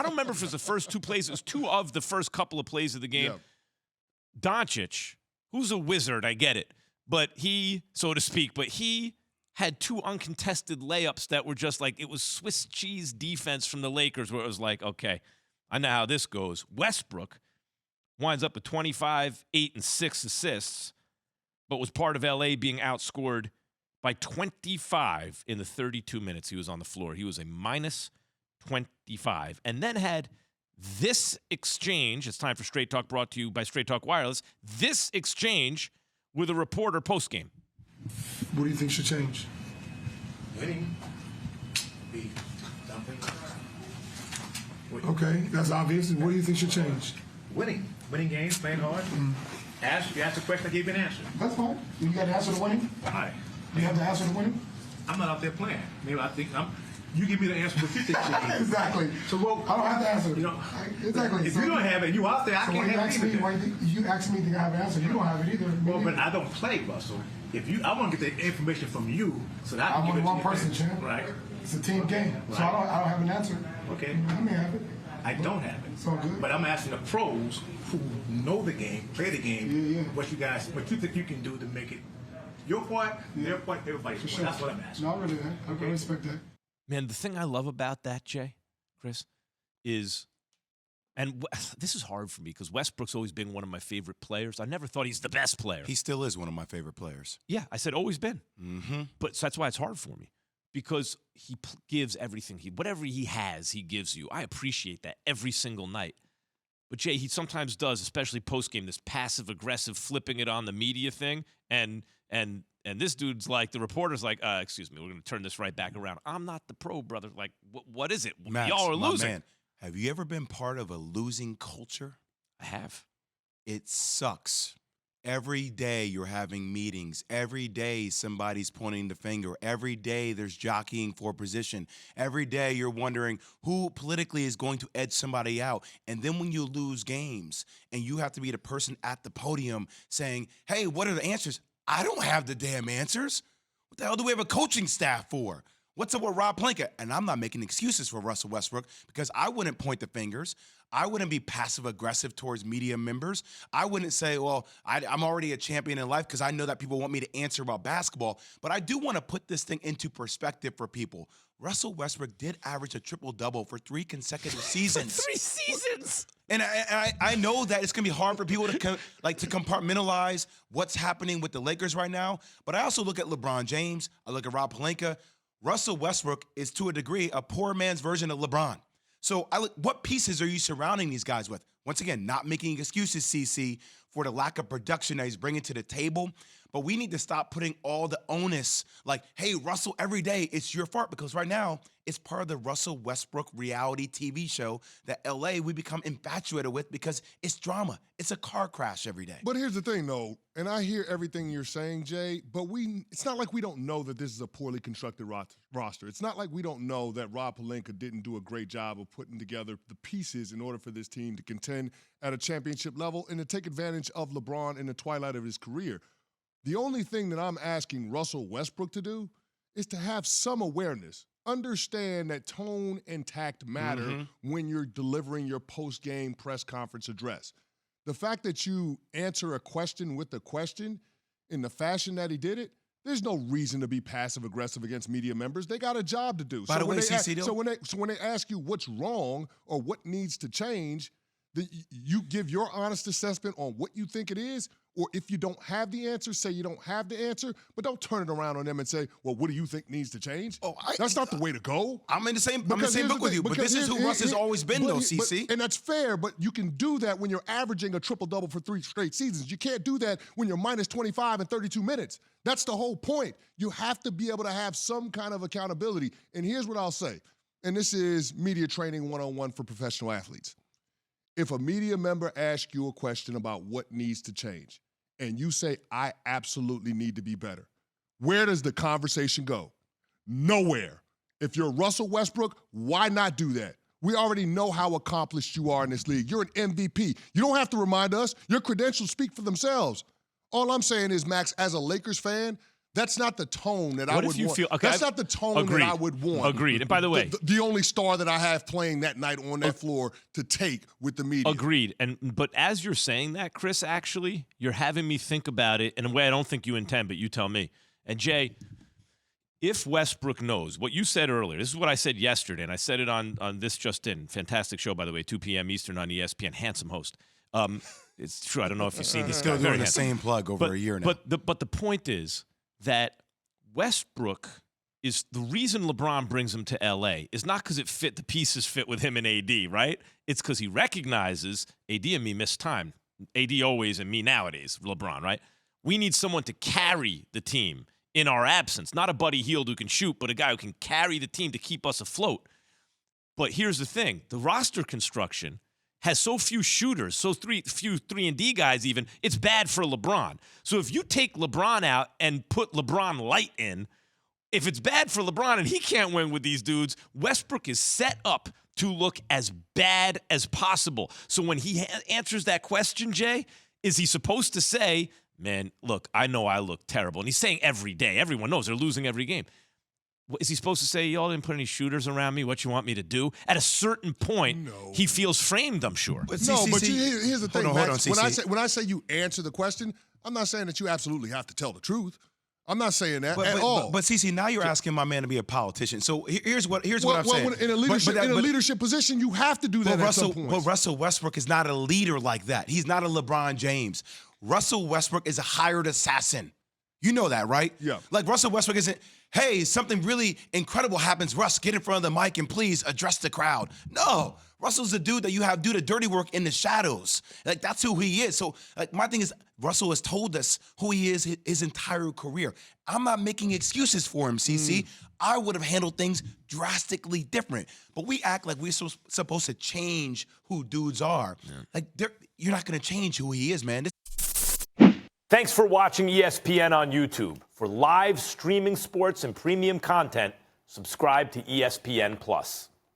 don't remember if it was the first two plays. It was two of the first couple of plays of the game. Yeah. Doncic, who's a wizard, I get it, but he, so to speak, had two uncontested layups that were just like, it was Swiss cheese defense from the Lakers where it was like, okay, I know how this goes. Westbrook winds up with 25, 8, and 6 assists, but was part of L.A. being outscored by 25 in the 32 minutes he was on the floor. He was a minus 25, and then had this exchange. It's time for Straight Talk, brought to you by Straight Talk Wireless. This exchange with a reporter postgame. What do you think should change? Winning. Be dumping. Okay, that's obvious. What do you think should change? Winning. Winning games, playing hard. You ask a question, I give you an answer. That's fine. You got to answer the winning? Why? You have to answer the winning? I'm not out there playing. Maybe I think you give me the answer what you think should be. Exactly. So well, I don't have to answer it. You know, exactly. If you don't have it, you out there, I can't have it either. You ask me, think I have an answer. You don't have it either. Well, but I don't play, Russell. I want to get the information from you so that I can I'm give it only to one you. person, champ. Right. It's a team game. Right. So I don't have an answer. Okay. I may have it. I don't have it. It's all good. But I'm asking the pros who know the game, play the game, Yeah. what you think you can do to make it your part, their part, everybody's part. Sure. That's what I'm asking. No, I really I respect that. Man, the thing I love about that, Jay, Chris, is, and this is hard for me because Westbrook's always been one of my favorite players. I never thought he's the best player. He still is one of my favorite players. Yeah, I said always been. Mm-hmm. But so that's why it's hard for me, because he gives everything. Whatever he has, he gives you. I appreciate that every single night. But Jay, he sometimes does, especially post-game, this passive-aggressive flipping it on the media thing. And this dude's like, the reporter's like, excuse me, we're going to turn this right back around. I'm not the pro, brother. Like, what is it? Max, y'all are my losing. man, have you ever been part of a losing culture? I have. It sucks. Every day you're having meetings. Every day somebody's pointing the finger. Every day there's jockeying for position. Every day you're wondering who politically is going to edge somebody out. And then when you lose games and you have to be the person at the podium saying, hey, what are the answers? I don't have the damn answers. What the hell do we have a coaching staff for? What's up with Rob Pelinka? And I'm not making excuses for Russell Westbrook because I wouldn't point the fingers. I wouldn't be passive-aggressive towards media members. I wouldn't say, well, I'm already a champion in life because I know that people want me to answer about basketball. But I do want to put this thing into perspective for people. Russell Westbrook did average a triple-double for 3 consecutive seasons. 3 seasons! And I know that it's going to be hard for people to to compartmentalize what's happening with the Lakers right now. But I also look at LeBron James. I look at Rob Pelinka. Russell Westbrook is, to a degree, a poor man's version of LeBron. So what pieces are you surrounding these guys with? Once again, not making excuses, CC, for the lack of production that he's bringing to the table. But we need to stop putting all the onus like, hey, Russell, every day it's your fault. Because right now, it's part of the Russell Westbrook reality TV show that L.A. we become infatuated with because it's drama. It's a car crash every day. But here's the thing, though, and I hear everything you're saying, Jay, but it's not like we don't know that this is a poorly constructed roster. It's not like we don't know that Rob Pelinka didn't do a great job of putting together the pieces in order for this team to contend at a championship level and to take advantage of LeBron in the twilight of his career. The only thing that I'm asking Russell Westbrook to do is to have some awareness. Understand that tone and tact matter when you're delivering your post-game press conference address. The fact that you answer a question with a question in the fashion that he did it, there's no reason to be passive-aggressive against media members. They got a job to do. By the way, CC, so when they ask you what's wrong or what needs to change, you give your honest assessment on what you think it is, or if you don't have the answer, say you don't have the answer, but don't turn it around on them and say, well, what do you think needs to change? That's not the way to go. I'm in the same book with you, but this is who Russ has always been, though, CC. And that's fair, but you can do that when you're averaging a triple-double for 3 straight seasons. You can't do that when you're minus 25 in 32 minutes. That's the whole point. You have to be able to have some kind of accountability. And here's what I'll say, and this is media training 101 for professional athletes. If a media member asks you a question about what needs to change, and you say, I absolutely need to be better, where does the conversation go? Nowhere. If you're Russell Westbrook, why not do that? We already know how accomplished you are in this league. You're an MVP. You don't have to remind us. Your credentials speak for themselves. All I'm saying is, Max, as a Lakers fan, That's not the tone that I What would if you want. feel? Okay, That's not the tone agreed. that I would want. Agreed. And by the way, the only star that I have playing that night on that floor to take with the media. Agreed. But as you're saying that, Chris, actually, you're having me think about it in a way I don't think you intend, but you tell me. And Jay, if Westbrook knows what you said earlier, this is what I said yesterday, and I said it on This Just In. Fantastic show, by the way, 2 p.m. Eastern on ESPN. Handsome host. It's true. I don't know if you've seen this. Still guy. doing Very the handsome. same plug over a year now. But the point is that Westbrook is the reason LeBron brings him to LA is not because the pieces fit with him and AD, right? It's because he recognizes AD and me miss time. AD always and me nowadays, LeBron, right? We need someone to carry the team in our absence. Not a Buddy Hield who can shoot, but a guy who can carry the team to keep us afloat. But here's the thing. The roster construction has so few shooters, few 3-and-D guys even, it's bad for LeBron. So if you take LeBron out and put LeBron light in, if it's bad for LeBron and he can't win with these dudes, Westbrook is set up to look as bad as possible. So when he answers that question, Jay, is he supposed to say, man, look, I know I look terrible. And he's saying every day. Everyone knows they're losing every game. Is he supposed to say, y'all didn't put any shooters around me? What you want me to do? At a certain point, he feels framed, I'm sure. But here's the thing, Max. When I say you answer the question, I'm not saying that you absolutely have to tell the truth. I'm not saying that at all. But CC, now you're asking my man to be a politician. So here's what I'm saying. In a leadership position, you have to do that at some point. But Russell Westbrook is not a leader like that. He's not a LeBron James. Russell Westbrook is a hired assassin. You know that, right? Yeah. Like Russell Westbrook isn't, hey, something really incredible happens. Russ, get in front of the mic and please address the crowd. No. Russell's the dude that you have do the dirty work in the shadows. Like, that's who he is. So, like, my thing is, Russell has told us who he is his entire career. I'm not making excuses for him, CC. I would have handled things drastically different. But we act like we're supposed to change who dudes are. Yeah. Like, you're not going to change who he is, man. Thanks for watching ESPN on YouTube. For live streaming sports and premium content, subscribe to ESPN+.